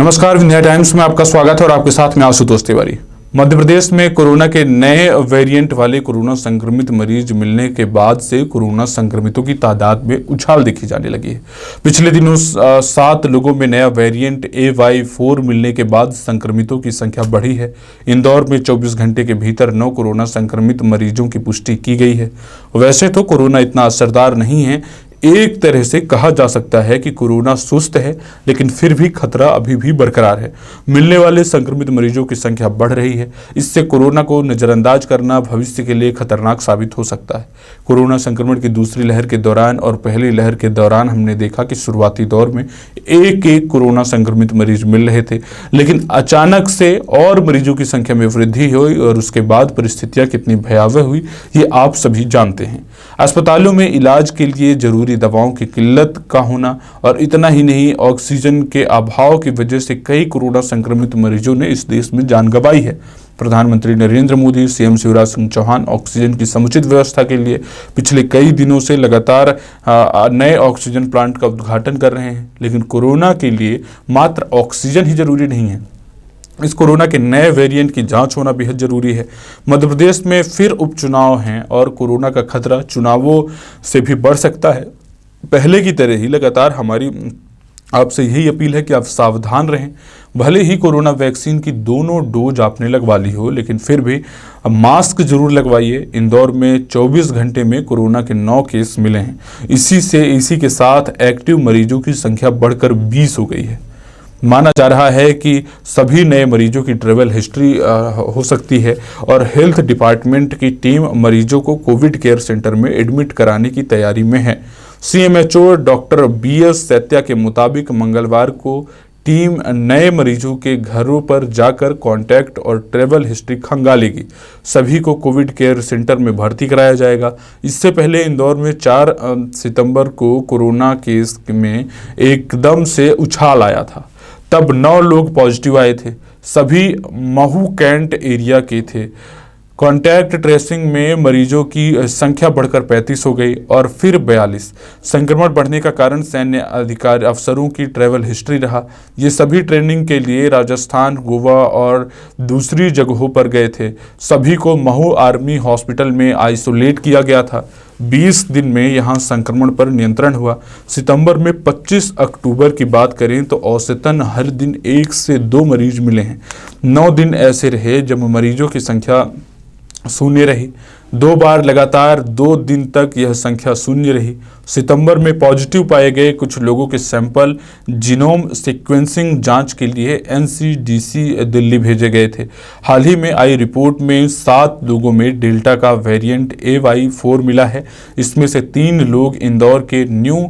नमस्कार, विंध्या टाइम्स में आपका स्वागत है और आपके साथ में आशुतोष तिवारी। मध्य प्रदेश में कोरोना के नए वेरिएंट वाले कोरोना संक्रमित मरीज मिलने के बाद से कोरोना संक्रमितों की तादाद में उछाल देखी जाने लगी है। पिछले दिनों 7 लोगों में नया वेरिएंट AY4 मिलने के बाद संक्रमितों की संख्या बढ़ी है। इंदौर में 24 घंटे के भीतर 9 कोरोना संक्रमित मरीजों की पुष्टि की गई है। वैसे तो कोरोना इतना असरदार नहीं है, एक तरह से कहा जा सकता है कि कोरोना सुस्त है, लेकिन फिर भी खतरा अभी भी बरकरार है। मिलने वाले संक्रमित मरीजों की संख्या बढ़ रही है। इससे कोरोना को नजरअंदाज करना भविष्य के लिए खतरनाक साबित हो सकता है। कोरोना संक्रमण की दूसरी लहर के दौरान और पहली लहर के दौरान हमने देखा कि शुरुआती दौर में एक कोरोना संक्रमित मरीज मिल रहे थे, लेकिन अचानक से और मरीजों की संख्या में वृद्धि हुई और उसके बाद परिस्थितियां कितनी भयावह हुई ये आप सभी जानते हैं। अस्पतालों में इलाज के लिए जरूरी दवाओं की किल्लत का होना और इतना ही नहीं, ऑक्सीजन के अभाव की वजह से कई कोरोना संक्रमित मरीजों ने इस देश में जान गंवाई है। प्रधानमंत्री नरेंद्र मोदी, सीएम शिवराज सिंह चौहान ऑक्सीजन की समुचित व्यवस्था के लिए पिछले कई दिनों से लगातार नए ऑक्सीजन प्लांट का उद्घाटन कर रहे हैं, लेकिन कोरोना के लिए मात्र ऑक्सीजन ही जरूरी नहीं है। इस कोरोना के नए वेरिएंट की जांच होना बेहद जरूरी है। मध्य प्रदेश में फिर उपचुनाव हैं और कोरोना का खतरा चुनावों से भी बढ़ सकता है। पहले की तरह ही लगातार हमारी आपसे यही अपील है कि आप सावधान रहें। भले ही कोरोना वैक्सीन की दोनों डोज आपने लगवा ली हो, लेकिन फिर भी मास्क जरूर लगवाइए। इंदौर में 24 घंटे में कोरोना के 9 केस मिले हैं। इसी के साथ एक्टिव मरीजों की संख्या बढ़कर 20 हो गई है। माना जा रहा है कि सभी नए मरीजों की ट्रैवल हिस्ट्री हो सकती है और हेल्थ डिपार्टमेंट की टीम मरीजों को कोविड केयर सेंटर में एडमिट कराने की तैयारी में है। CMHO डॉक्टर BS सैत्या के मुताबिक मंगलवार को टीम नए मरीजों के घरों पर जाकर कॉन्टैक्ट और ट्रैवल हिस्ट्री खंगालेगी। सभी को कोविड केयर सेंटर में भर्ती कराया जाएगा। इससे पहले इंदौर में 4 सितंबर को कोरोना केस में एकदम से उछाल आया था। तब 9 लोग पॉजिटिव आए थे। सभी महू कैंट एरिया के थे। कॉन्टैक्ट ट्रेसिंग में मरीजों की संख्या बढ़कर 35 हो गई और फिर 42। संक्रमण बढ़ने का कारण सैन्य अधिकारी अफसरों की ट्रैवल हिस्ट्री रहा। ये सभी ट्रेनिंग के लिए राजस्थान, गोवा और दूसरी जगहों पर गए थे। सभी को महू आर्मी हॉस्पिटल में आइसोलेट किया गया था। 20 दिन में यहां संक्रमण पर नियंत्रण हुआ। सितंबर में 25 अक्टूबर की बात करें तो औसतन हर दिन 1 से 2 मरीज मिले हैं। 9 दिन ऐसे रहे जब मरीजों की संख्या शून्य रही। 2 बार लगातार 2 दिन तक यह संख्या शून्य रही। सितंबर में पॉजिटिव पाए गए कुछ लोगों के सैंपल जीनोम सीक्वेंसिंग जांच के लिए NCDC दिल्ली भेजे गए थे। हाल ही में आई रिपोर्ट में 7 लोगों में डेल्टा का वेरिएंट AY4 मिला है। इसमें से 3 लोग इंदौर के न्यू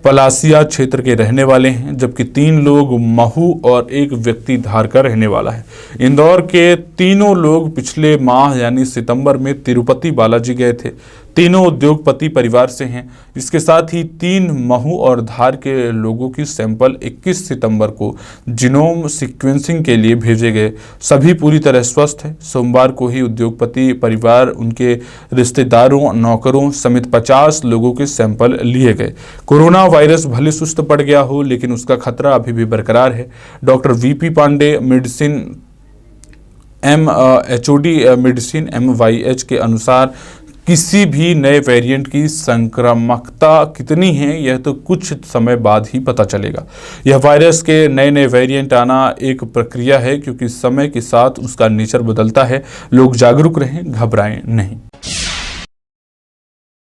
पलासिया क्षेत्र के रहने वाले हैं, जबकि 3 लोग महू और 1 व्यक्ति धार का रहने वाला है। इंदौर के तीनों लोग पिछले माह यानी सितंबर में तिरुपति बालाजी गए थे। तीनों उद्योगपति परिवार से हैं। इसके साथ ही 3 महू और धार के लोगों की सैंपल 21 सितंबर को जीनोम सीक्वेंसिंग के लिए भेजे गए। सभी पूरी तरह स्वस्थ हैं। सोमवार को ही उद्योगपति परिवार, उनके रिश्तेदारों, नौकरों समेत 50 लोगों के सैंपल लिए गए। कोरोना वायरस भले सुस्त पड़ गया हो, लेकिन उसका खतरा अभी भी बरकरार है। Doctor VP Pandey, medicine HOD medicine MYH के अनुसार किसी भी नए वेरिएंट की संक्रामकता कितनी है यह तो कुछ समय बाद ही पता चलेगा। यह वायरस के नए वेरिएंट आना एक प्रक्रिया है, क्योंकि समय के साथ उसका नेचर बदलता है। लोग जागरूक रहें, घबराएं नहीं।